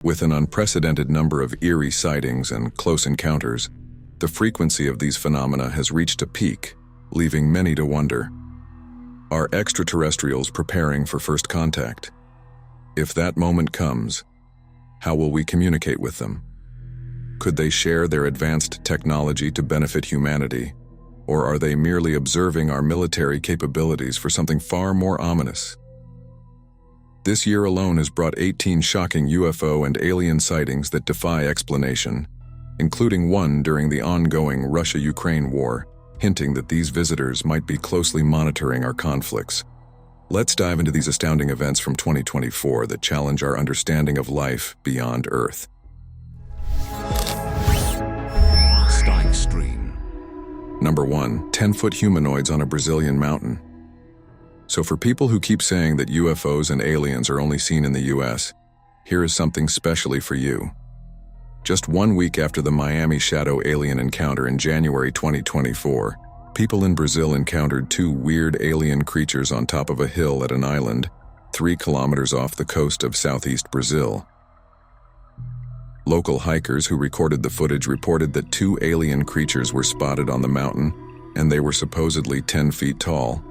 With an unprecedented number of eerie sightings and close encounters, the frequency of these phenomena has reached a peak, leaving many to wonder. Are extraterrestrials preparing for first contact? If that moment comes, how will we communicate with them? Could they share their advanced technology to benefit humanity, or are they merely observing our military capabilities for something far more ominous? This year alone has brought 18 shocking UFO and alien sightings that defy explanation, including one during the ongoing Russia-Ukraine war, hinting that these visitors might be closely monitoring our conflicts. Let's dive into these astounding events from 2024 that challenge our understanding of life beyond Earth. StarXtreme. Number 1. 10-foot humanoids on a Brazilian mountain. So for people who keep saying that UFOs and aliens are only seen in the US, here is something specially for you. Just 1 week after the Miami shadow alien encounter in January 2024, people in Brazil encountered 2 weird alien creatures on top of a hill at an island 3 kilometers off the coast of southeast Brazil. Local hikers who recorded the footage reported that 2 alien creatures were spotted on the mountain, and they were supposedly 10 feet tall,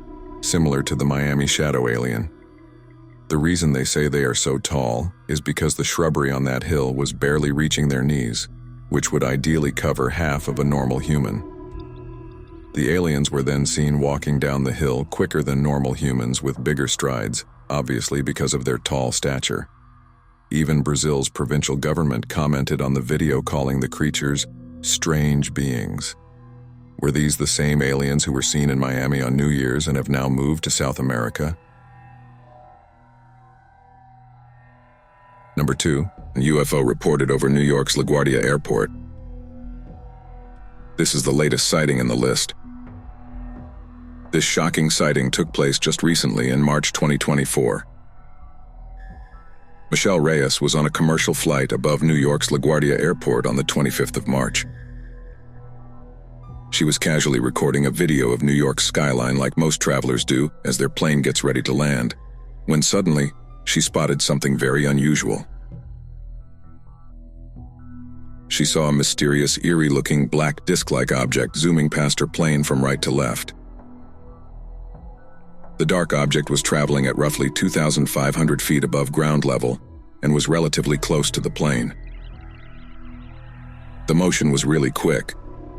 similar to the Miami shadow alien. The reason they say they are so tall is because the shrubbery on that hill was barely reaching their knees, which would ideally cover half of a normal human. The aliens were then seen walking down the hill quicker than normal humans with bigger strides, obviously because of their tall stature. Even Brazil's provincial government commented on the video, calling the creatures strange beings. Were these the same aliens who were seen in Miami on New Year's and have now moved to South America? Number 2. A UFO reported over New York's LaGuardia airport. This is the latest sighting in the list. This shocking sighting took place just recently in March 2024. Michelle Reyes was on a commercial flight above New York's LaGuardia airport on the 25th of March. She was casually recording a video of New York's skyline like most travelers do as their plane gets ready to land, when suddenly, she spotted something very unusual. She saw a mysterious, eerie-looking black disc-like object zooming past her plane from right to left. The dark object was traveling at roughly 2,500 feet above ground level and was relatively close to the plane. The motion was really quick,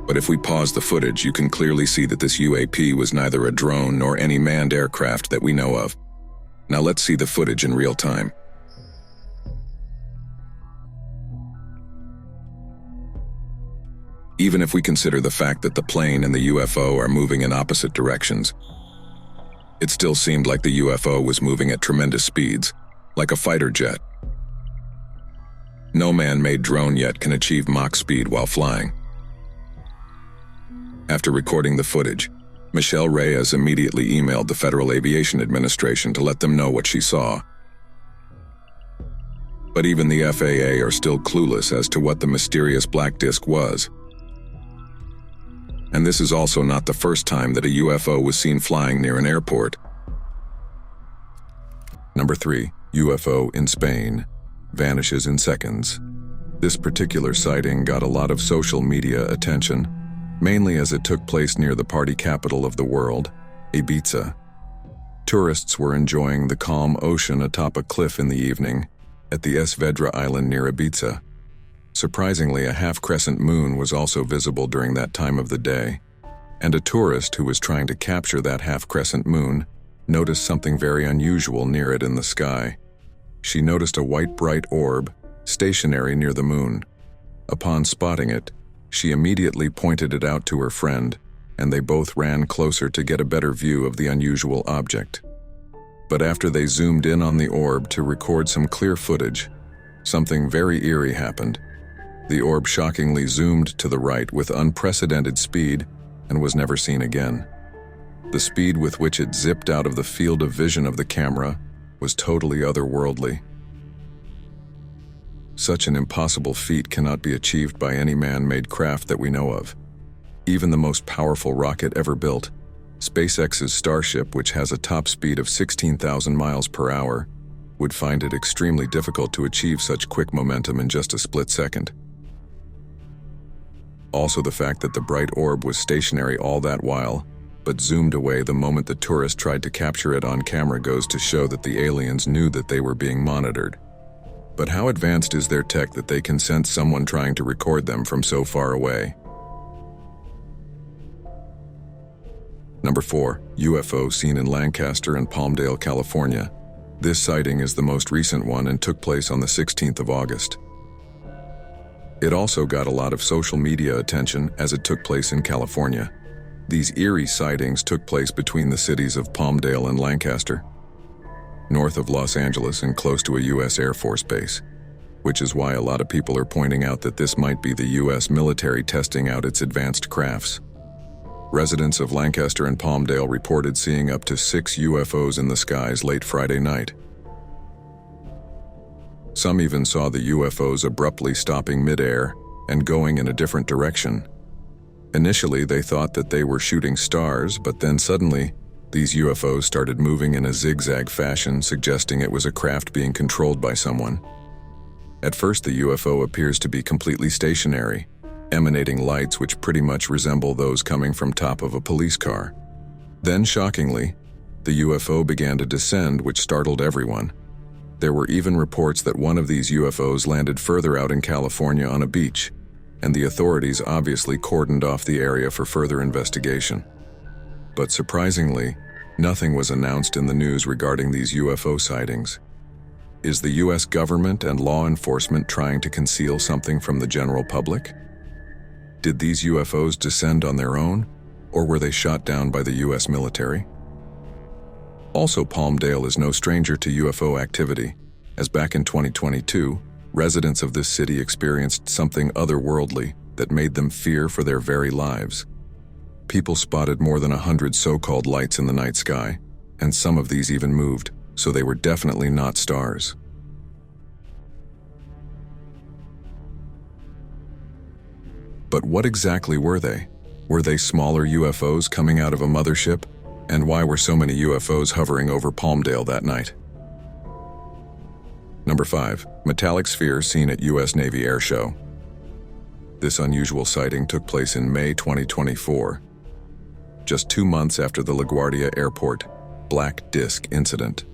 but if we pause the footage, you can clearly see that this UAP was neither a drone nor any manned aircraft that we know of. Now let's see the footage in real time. Even if we consider the fact that the plane and the UFO are moving in opposite directions, it still seemed like the UFO was moving at tremendous speeds, like a fighter jet. No man-made drone yet can achieve Mach speed while flying. After recording the footage, Michelle Reyes immediately emailed the Federal Aviation Administration to let them know what she saw. But even the FAA are still clueless as to what the mysterious black disc was. And this is also not the first time that a UFO was seen flying near an airport. Number 3. UFO in Spain. Vanishes in seconds. This particular sighting got a lot of social media attention, mainly as it took place near the party capital of the world, Ibiza. Tourists were enjoying the calm ocean atop a cliff in the evening at the Es Vedra island near Ibiza. Surprisingly, a half-crescent moon was also visible during that time of the day, and a tourist who was trying to capture that half-crescent moon noticed something very unusual near it in the sky. She noticed a white bright orb stationary near the moon. Upon spotting it, she immediately pointed it out to her friend, and they both ran closer to get a better view of the unusual object. But after they zoomed in on the orb to record some clear footage, something very eerie happened. The orb shockingly zoomed to the right with unprecedented speed and was never seen again. The speed with which it zipped out of the field of vision of the camera was totally otherworldly. Such an impossible feat cannot be achieved by any man-made craft that we know of. Even the most powerful rocket ever built, SpaceX's Starship, which has a top speed of 16,000 miles per hour, would find it extremely difficult to achieve such quick momentum in just a split second. Also, the fact that the bright orb was stationary all that while, but zoomed away the moment the tourist tried to capture it on camera goes to show that the aliens knew that they were being monitored. But how advanced is their tech that they can sense someone trying to record them from so far away? Number 4. UFO seen in Lancaster and Palmdale, California. This sighting is the most recent one and took place on the 16th of August. It also got a lot of social media attention as it took place in California. These eerie sightings took place between the cities of Palmdale and Lancaster, north of Los Angeles and close to a U.S. Air Force base, which is why a lot of people are pointing out that this might be the U.S. military testing out its advanced crafts. Residents of Lancaster and Palmdale reported seeing up to 6 UFOs in the skies late Friday night. Some even saw the UFOs abruptly stopping mid-air and going in a different direction. Initially, they thought that they were shooting stars, but then suddenly, these UFOs started moving in a zigzag fashion, suggesting it was a craft being controlled by someone. At first, the UFO appears to be completely stationary, emanating lights which pretty much resemble those coming from top of a police car. Then, shockingly, the UFO began to descend, which startled everyone. There were even reports that one of these UFOs landed further out in California on a beach, and the authorities obviously cordoned off the area for further investigation. But surprisingly, nothing was announced in the news regarding these UFO sightings. Is the US government and law enforcement trying to conceal something from the general public? Did these UFOs descend on their own, or were they shot down by the US military? Also, Palmdale is no stranger to UFO activity, as back in 2022, residents of this city experienced something otherworldly that made them fear for their very lives. People spotted more than 100 so-called lights in the night sky, and some of these even moved, so they were definitely not stars. But what exactly were they? Were they smaller UFOs coming out of a mothership? And why were so many UFOs hovering over Palmdale that night? Number 5. Metallic sphere seen at U.S. Navy Air Show. This unusual sighting took place in May 2024, just 2 months after the LaGuardia Airport black disc incident.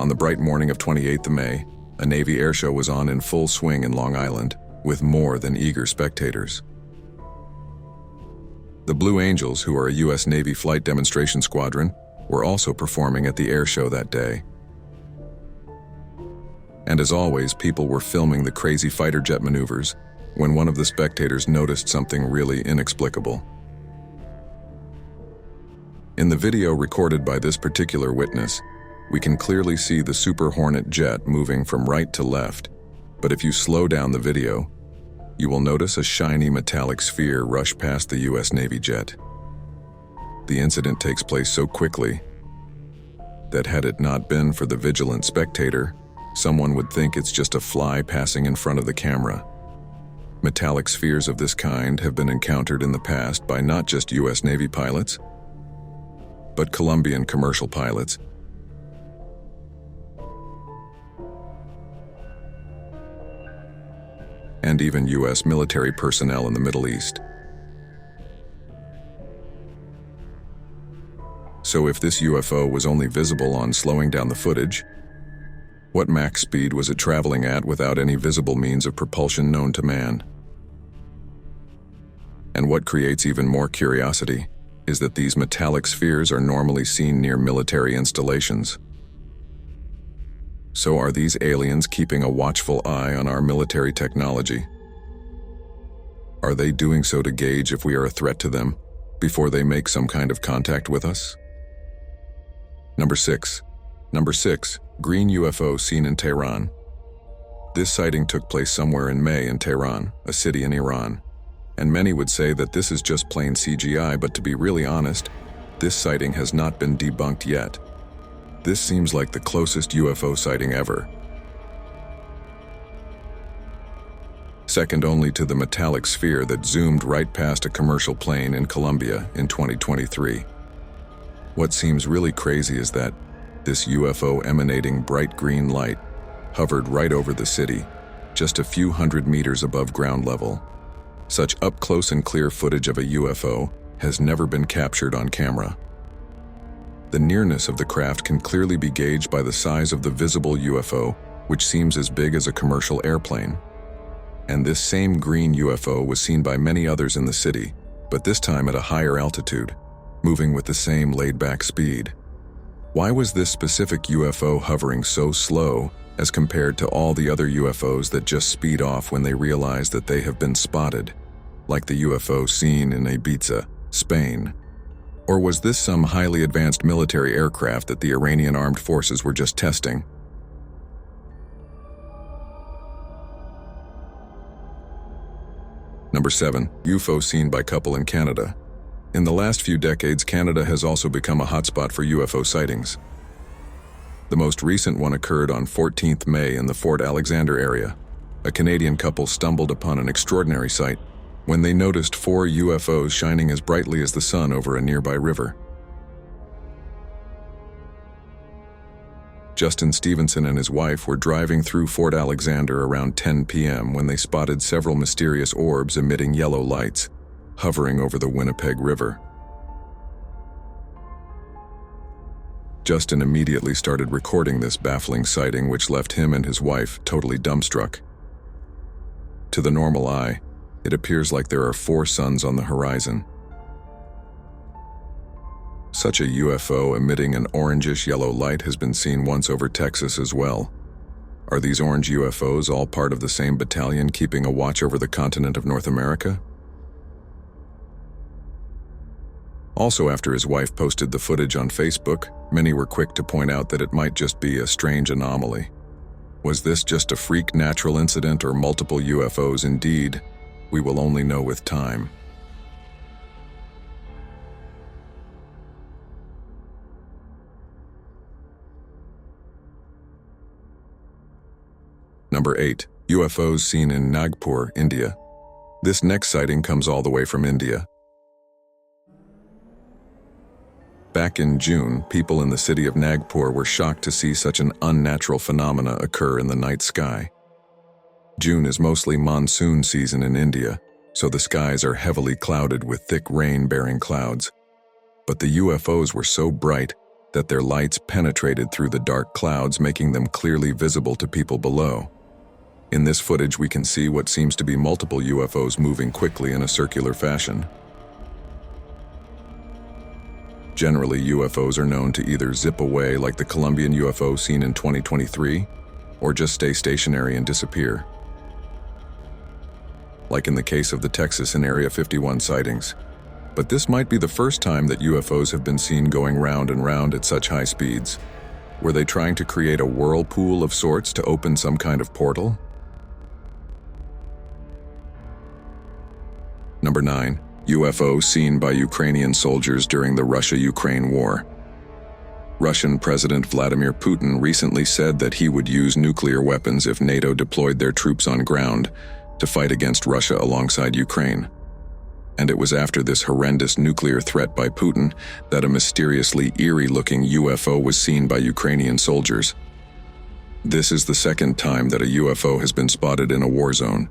On the bright morning of 28th of May, a Navy air show was on in full swing in Long Island, with more than eager spectators. The Blue Angels, who are a U.S. Navy flight demonstration squadron, were also performing at the air show that day. And as always, people were filming the crazy fighter jet maneuvers when one of the spectators noticed something really inexplicable. In the video recorded by this particular witness, we can clearly see the Super Hornet jet moving from right to left, but if you slow down the video, you will notice a shiny metallic sphere rush past the U.S. Navy jet. The incident takes place so quickly that had it not been for the vigilant spectator, someone would think it's just a fly passing in front of the camera. Metallic spheres of this kind have been encountered in the past by not just U.S. Navy pilots, but Colombian commercial pilots, and even U.S. military personnel in the Middle East. So if this UFO was only visible on slowing down the footage, what Mach speed was it traveling at without any visible means of propulsion known to man? And what creates even more curiosity is that these metallic spheres are normally seen near military installations. So are these aliens keeping a watchful eye on our military technology? Are they doing so to gauge if we are a threat to them before they make some kind of contact with us? Number 6. Green UFO seen in Tehran. This sighting took place somewhere in May in Tehran, a city in Iran. And many would say that this is just plain CGI, but to be really honest, this sighting has not been debunked yet. This seems like the closest UFO sighting ever, second only to the metallic sphere that zoomed right past a commercial plane in Colombia in 2023. What seems really crazy is that This UFO emanating bright green light hovered right over the city, just a few hundred meters above ground level. Such up-close and clear footage of a UFO has never been captured on camera. The nearness of the craft can clearly be gauged by the size of the visible UFO, which seems as big as a commercial airplane. And this same green UFO was seen by many others in the city, but this time at a higher altitude, moving with the same laid-back speed. Why was this specific UFO hovering so slow as compared to all the other UFOs that just speed off when they realize that they have been spotted, like the UFO seen in Ibiza, Spain? Or was this some highly advanced military aircraft that the Iranian armed forces were just testing? Number 7. UFO seen by couple in Canada. In the last few decades, Canada has also become a hotspot for UFO sightings. The most recent one occurred on 14th May in the Fort Alexander area. A Canadian couple stumbled upon an extraordinary sight when they noticed 4 UFOs shining as brightly as the sun over a nearby river. Justin Stevenson and his wife were driving through Fort Alexander around 10 p.m. when they spotted several mysterious orbs emitting yellow lights, hovering over the Winnipeg River. Justin immediately started recording this baffling sighting, which left him and his wife totally dumbstruck. To the normal eye, it appears like there are 4 suns on the horizon. Such a UFO emitting an orangish-yellow light has been seen once over Texas as well. Are these orange UFOs all part of the same battalion keeping a watch over the continent of North America? Also, after his wife posted the footage on Facebook, many were quick to point out that it might just be a strange anomaly. Was this just a freak natural incident or multiple UFOs indeed? We will only know with time. Number 8. UFOs seen in Nagpur, India. This next sighting comes all the way from India. Back in June, people in the city of Nagpur were shocked to see such an unnatural phenomena occur in the night sky. June is mostly monsoon season in India, so the skies are heavily clouded with thick rain-bearing clouds. But the UFOs were so bright that their lights penetrated through the dark clouds, making them clearly visible to people below. In this footage, we can see what seems to be multiple UFOs moving quickly in a circular fashion. Generally, UFOs are known to either zip away like the Colombian UFO seen in 2023, or just stay stationary and disappear, like in the case of the Texas and Area 51 sightings. But this might be the first time that UFOs have been seen going round and round at such high speeds. Were they trying to create a whirlpool of sorts to open some kind of portal? Number 9. UFO seen by Ukrainian soldiers during the Russia-Ukraine war. Russian President Vladimir Putin recently said that he would use nuclear weapons if NATO deployed their troops on ground to fight against Russia alongside Ukraine. And it was after this horrendous nuclear threat by Putin that a mysteriously eerie-looking UFO was seen by Ukrainian soldiers. This is the second time that a UFO has been spotted in a war zone.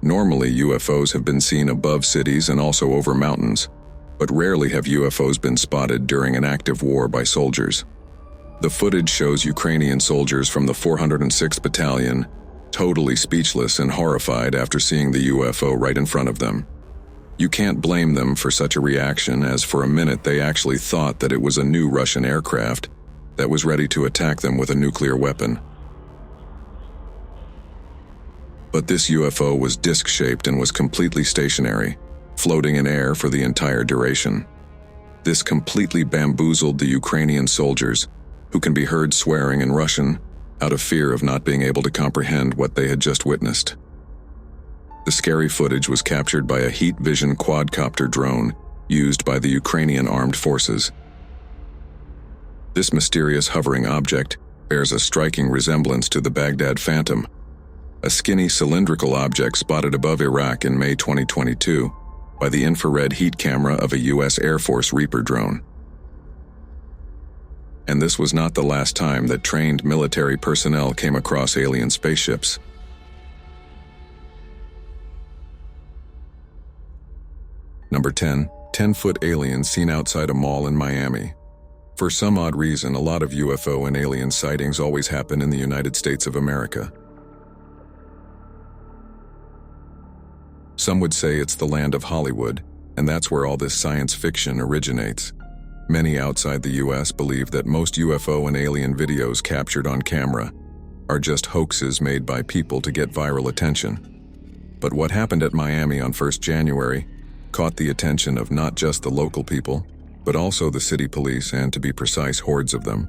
Normally, UFOs have been seen above cities and also over mountains, but rarely have UFOs been spotted during an active war by soldiers. The footage shows Ukrainian soldiers from the 406th Battalion totally speechless and horrified after seeing the UFO right in front of them. You can't blame them for such a reaction, as for a minute they actually thought that it was a new Russian aircraft that was ready to attack them with a nuclear weapon. But this UFO was disc-shaped and was completely stationary, floating in air for the entire duration. This completely bamboozled the Ukrainian soldiers, who can be heard swearing in Russian, out of fear of not being able to comprehend what they had just witnessed. The scary footage was captured by a heat vision quadcopter drone used by the Ukrainian armed forces. This mysterious hovering object bears a striking resemblance to the Baghdad Phantom, a skinny cylindrical object spotted above Iraq in May 2022 by the infrared heat camera of a U.S. Air Force Reaper drone. And this was not the last time that trained military personnel came across alien spaceships. Number 10. 10-foot alien seen outside a mall in Miami. For some odd reason, a lot of UFO and alien sightings always happen in the United States of America. Some would say it's the land of Hollywood, and that's where all this science fiction originates. Many outside the US believe that most UFO and alien videos captured on camera are just hoaxes made by people to get viral attention. But what happened at Miami on 1st January caught the attention of not just the local people, but also the city police and, to be precise, hordes of them.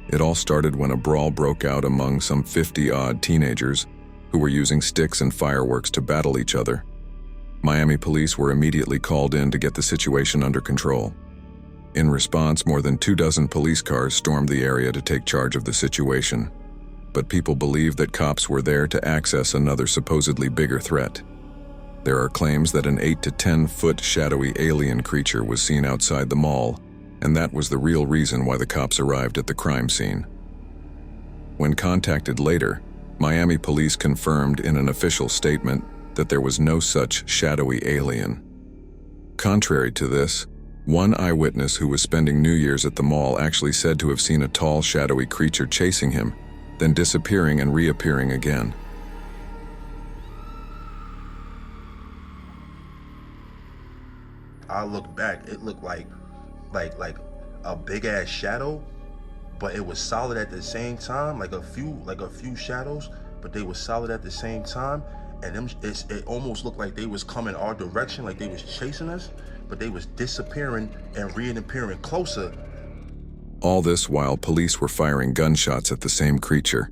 It all started when a brawl broke out among some 50-odd teenagers who were using sticks and fireworks to battle each other. Miami police were immediately called in to get the situation under control. In response, more than 24 police cars stormed the area to take charge of the situation. But people believe that cops were there to access another supposedly bigger threat. There are claims that an 8 to 10-foot shadowy alien creature was seen outside the mall, and that was the real reason why the cops arrived at the crime scene. When contacted later, Miami police confirmed in an official statement that there was no such shadowy alien. Contrary to this, one eyewitness who was spending New Year's at the mall actually said to have seen a tall, shadowy creature chasing him, then disappearing and reappearing again. I looked back, it looked like a big ass shadow, but it was solid at the same time, like a few shadows, but they were solid at the same time. And it almost looked like they was coming our direction, like they was chasing us, but they was disappearing and reappearing closer. All this while police were firing gunshots at the same creature.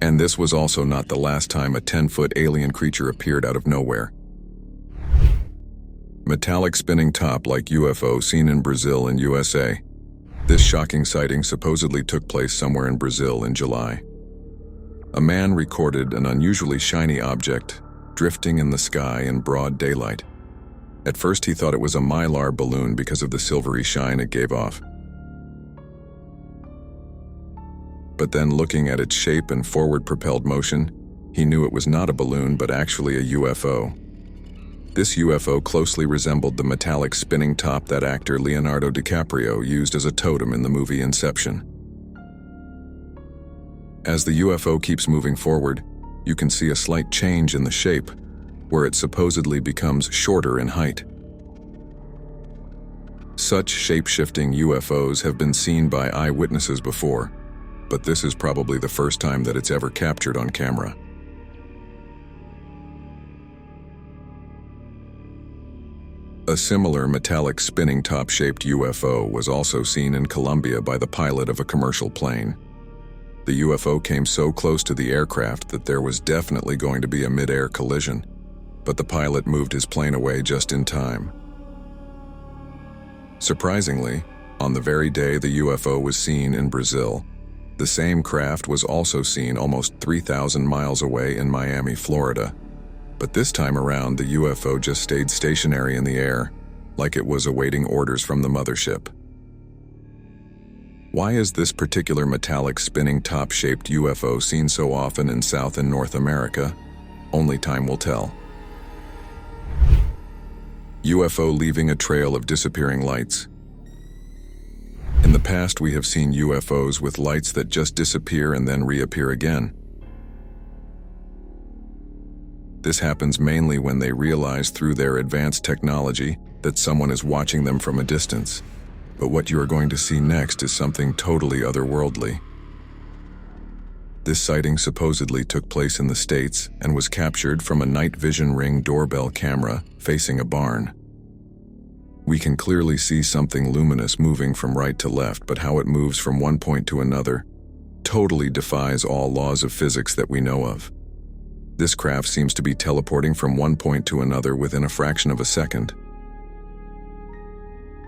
And this was also not the last time a 10-foot alien creature appeared out of nowhere. Metallic spinning top-like UFO seen in Brazil and USA. This shocking sighting supposedly took place somewhere in Brazil in July. A man recorded an unusually shiny object drifting in the sky in broad daylight. At first he thought it was a mylar balloon because of the silvery shine it gave off. But then, looking at its shape and forward-propelled motion, he knew it was not a balloon but actually a UFO. This UFO closely resembled the metallic spinning top that actor Leonardo DiCaprio used as a totem in the movie Inception. As the UFO keeps moving forward, you can see a slight change in the shape, where it supposedly becomes shorter in height. Such shape-shifting UFOs have been seen by eyewitnesses before, but this is probably the first time that it's ever captured on camera. A similar metallic spinning top-shaped UFO was also seen in Colombia by the pilot of a commercial plane. The UFO came so close to the aircraft that there was definitely going to be a mid-air collision, but the pilot moved his plane away just in time. Surprisingly, on the very day the UFO was seen in Brazil, the same craft was also seen almost 3,000 miles away in Miami, Florida. But this time around, the UFO just stayed stationary in the air, like it was awaiting orders from the mothership. Why is this particular metallic spinning top-shaped UFO seen so often in South and North America? Only time will tell. UFO leaving a trail of disappearing lights. In the past, we have seen UFOs with lights that just disappear and then reappear again. This happens mainly when they realize through their advanced technology that someone is watching them from a distance. But what you are going to see next is something totally otherworldly. This sighting supposedly took place in the States and was captured from a night vision ring doorbell camera facing a barn. We can clearly see something luminous moving from right to left, but how it moves from one point to another totally defies all laws of physics that we know of. This craft seems to be teleporting from one point to another within a fraction of a second.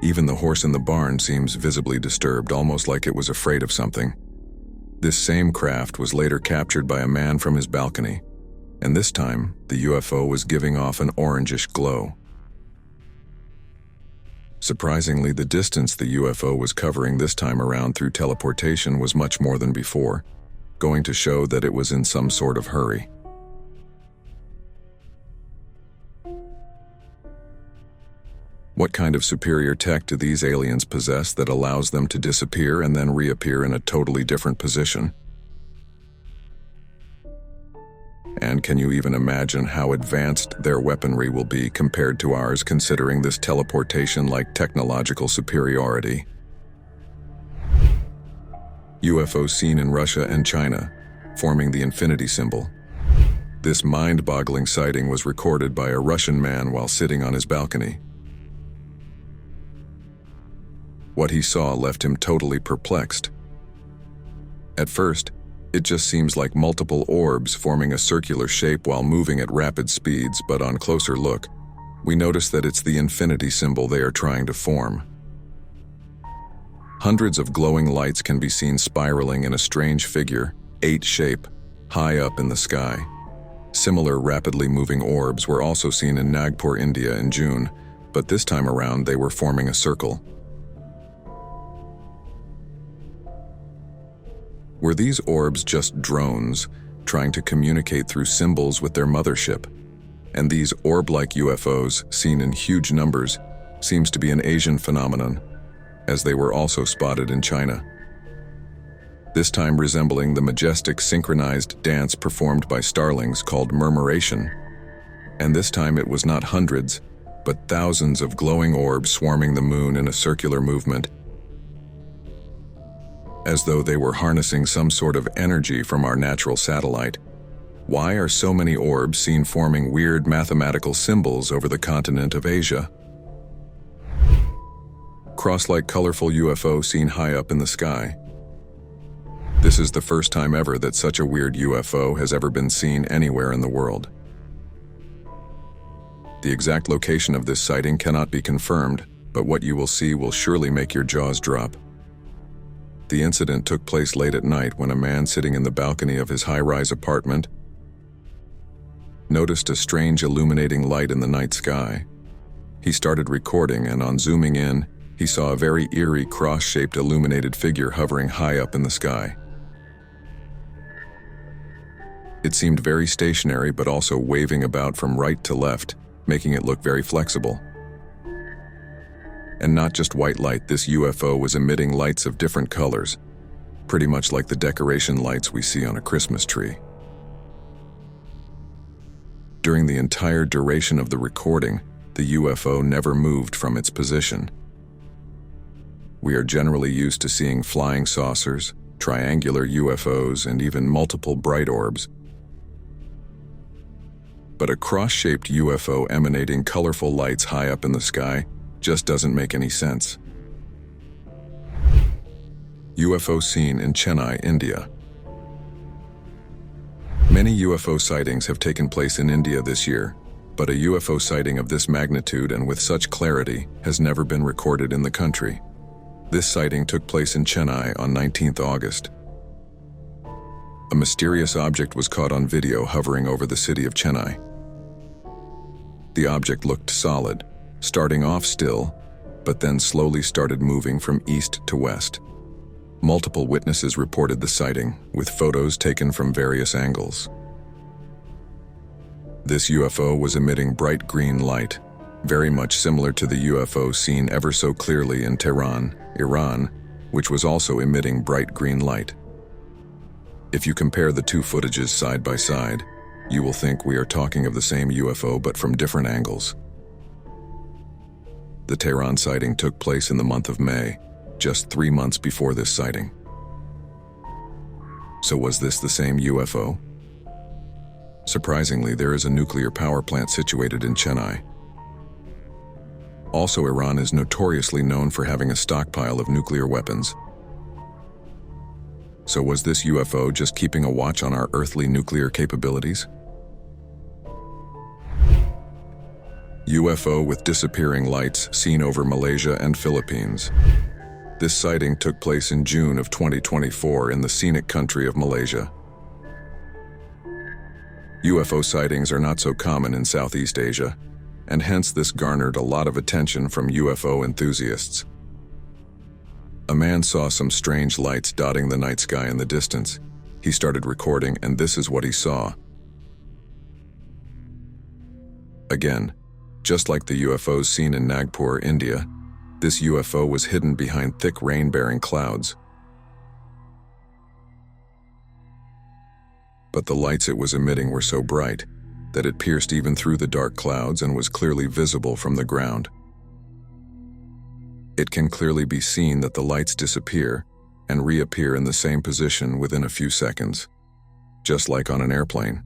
Even the horse in the barn seems visibly disturbed, almost like it was afraid of something. This same craft was later captured by a man from his balcony, and this time, the UFO was giving off an orangish glow. Surprisingly, the distance the UFO was covering this time around through teleportation was much more than before, going to show that it was in some sort of hurry. What kind of superior tech do these aliens possess that allows them to disappear and then reappear in a totally different position? And can you even imagine how advanced their weaponry will be compared to ours, considering this teleportation-like technological superiority? UFOs seen in Russia and China, forming the infinity symbol. This mind-boggling sighting was recorded by a Russian man while sitting on his balcony. What he saw left him totally perplexed. At first, it just seems like multiple orbs forming a circular shape while moving at rapid speeds, but on closer look, we notice that it's the infinity symbol they are trying to form. Hundreds of glowing lights can be seen spiraling in a strange figure, 8 shape, high up in the sky. Similar rapidly moving orbs were also seen in Nagpur, India in June, but this time around they were forming a circle. Were these orbs just drones trying to communicate through symbols with their mothership? And these orb-like UFOs, seen in huge numbers, seems to be an Asian phenomenon, as they were also spotted in China. This time resembling the majestic synchronized dance performed by starlings called murmuration. And this time it was not hundreds, but thousands of glowing orbs swarming the moon in a circular movement, as though they were harnessing some sort of energy from our natural satellite. Why are so many orbs seen forming weird mathematical symbols over the continent of Asia? Cross-like colorful UFO seen high up in the sky. This is the first time ever that such a weird UFO has ever been seen anywhere in the world. The exact location of this sighting cannot be confirmed, but what you will see will surely make your jaws drop. The incident took place late at night when a man sitting in the balcony of his high-rise apartment noticed a strange illuminating light in the night sky. He started recording, and on zooming in, he saw a very eerie cross-shaped illuminated figure hovering high up in the sky. It seemed very stationary but also waving about from right to left, making it look very flexible. And not just white light, this UFO was emitting lights of different colors, pretty much like the decoration lights we see on a Christmas tree. During the entire duration of the recording, the UFO never moved from its position. We are generally used to seeing flying saucers, triangular UFOs, and even multiple bright orbs. But a cross-shaped UFO emanating colorful lights high up in the sky just doesn't make any sense. UFO seen in Chennai, India. Many UFO sightings have taken place in India this year, but a UFO sighting of this magnitude and with such clarity has never been recorded in the country. This sighting took place in Chennai on 19th August. A mysterious object was caught on video hovering over the city of Chennai. The object looked solid, starting off still, but then slowly started moving from east to west. Multiple witnesses reported the sighting, with photos taken from various angles. This UFO was emitting bright green light, very much similar to the UFO seen ever so clearly in Thran, Iran, which was also emitting bright green light. If you compare the two footages side by side, you will think we are talking of the same UFO but from different angles. The Thran sighting took place in the month of May, just 3 months before this sighting. So was this the same UFO? Surprisingly, there is a nuclear power plant situated in Chennai. Also, Iran is notoriously known for having a stockpile of nuclear weapons. So was this UFO just keeping a watch on our earthly nuclear capabilities? UFO with disappearing lights seen over Malaysia and Philippines. This sighting took place in June of 2024 in the scenic country of Malaysia. UFO sightings are not so common in Southeast Asia, and hence this garnered a lot of attention from UFO enthusiasts. A man saw some strange lights dotting the night sky in the distance. He started recording, and this is what he saw. Again, just like the UFOs seen in Nagpur, India, this UFO was hidden behind thick rain-bearing clouds. But the lights it was emitting were so bright that it pierced even through the dark clouds and was clearly visible from the ground. It can clearly be seen that the lights disappear and reappear in the same position within a few seconds, just like on an airplane.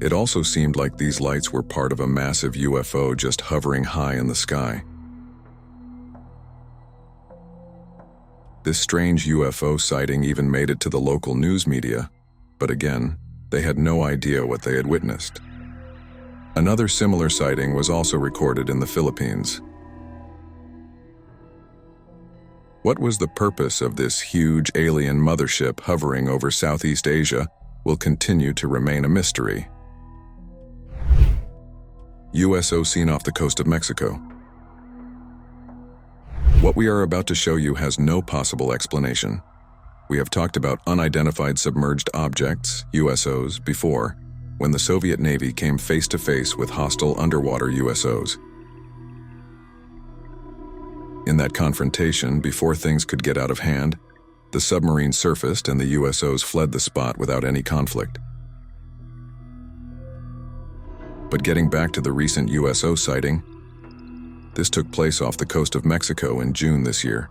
It also seemed like these lights were part of a massive UFO just hovering high in the sky. This strange UFO sighting even made it to the local news media, but again, they had no idea what they had witnessed. Another similar sighting was also recorded in the Philippines. What was the purpose of this huge alien mothership hovering over Southeast Asia will continue to remain a mystery. USO seen off the coast of Mexico. What we are about to show you has no possible explanation. We have talked about unidentified submerged objects, USOs, before, when the Soviet Navy came face to face with hostile underwater USOs. In that confrontation, before things could get out of hand, the submarine surfaced and the USOs fled the spot without any conflict. But getting back to the recent USO sighting, this took place off the coast of Mexico in June this year.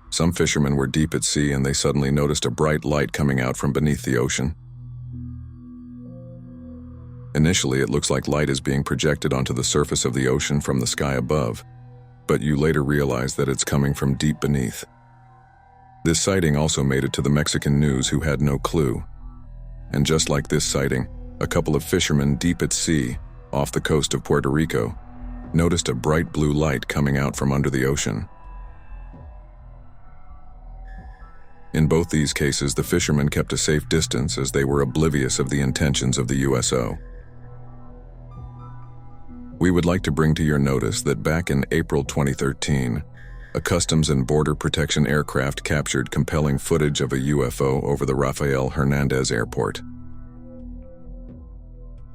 Some fishermen were deep at sea and they suddenly noticed a bright light coming out from beneath the ocean. Initially, it looks like light is being projected onto the surface of the ocean from the sky above, but you later realize that it's coming from deep beneath. This sighting also made it to the Mexican news, who had no clue. And just like this sighting, a couple of fishermen deep at sea, off the coast of Puerto Rico, noticed a bright blue light coming out from under the ocean. In both these cases, the fishermen kept a safe distance as they were oblivious of the intentions of the USO. We would like to bring to your notice that back in April 2013, a Customs and Border Protection aircraft captured compelling footage of a UFO over the Rafael Hernandez Airport.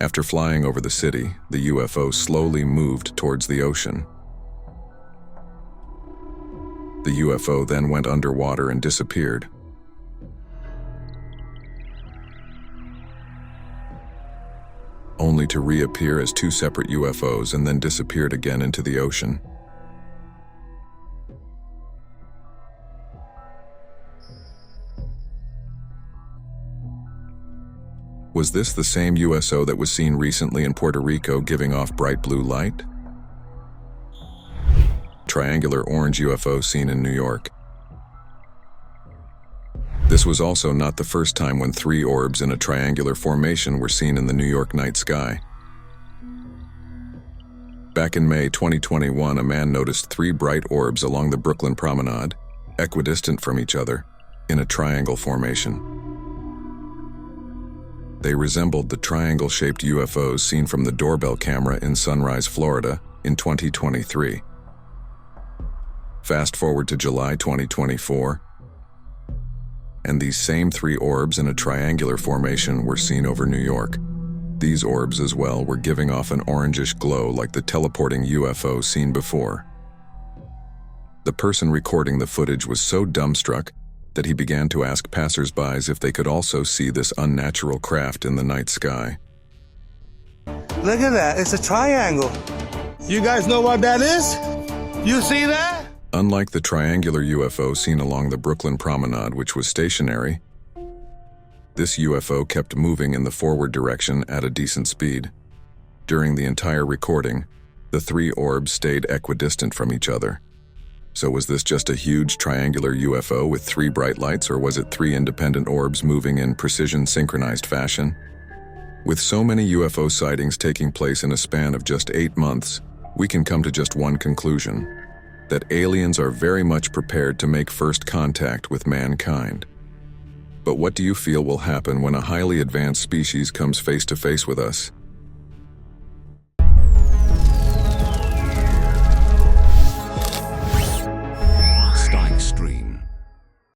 After flying over the city, the UFO slowly moved towards the ocean. The UFO then went underwater and disappeared. Only to reappear as two separate UFOs and then disappeared again into the ocean. Was this the same USO that was seen recently in Puerto Rico giving off bright blue light? Triangular orange UFO seen in New York. This was also not the first time when three orbs in a triangular formation were seen in the New York night sky. Back in May 2021, a man noticed three bright orbs along the Brooklyn Promenade, equidistant from each other, in a triangle formation. They resembled the triangle-shaped UFOs seen from the doorbell camera in Sunrise, Florida, in 2023. Fast forward to July 2024, and these same three orbs in a triangular formation were seen over New York. These orbs as well were giving off an orangish glow like the teleporting UFO seen before. The person recording the footage was so dumbstruck that he began to ask passers-by if they could also see this unnatural craft in the night sky. Look at that, it's a triangle. You guys know what that is? You see that? Unlike the triangular UFO seen along the Brooklyn Promenade, which was stationary, this UFO kept moving in the forward direction at a decent speed. During the entire recording, the three orbs stayed equidistant from each other. So was this just a huge triangular UFO with three bright lights, or was it three independent orbs moving in precision synchronized fashion? With so many UFO sightings taking place in a span of just 8 months, we can come to just one conclusion: that aliens are very much prepared to make first contact with mankind. But what do you feel will happen when a highly advanced species comes face to face with us?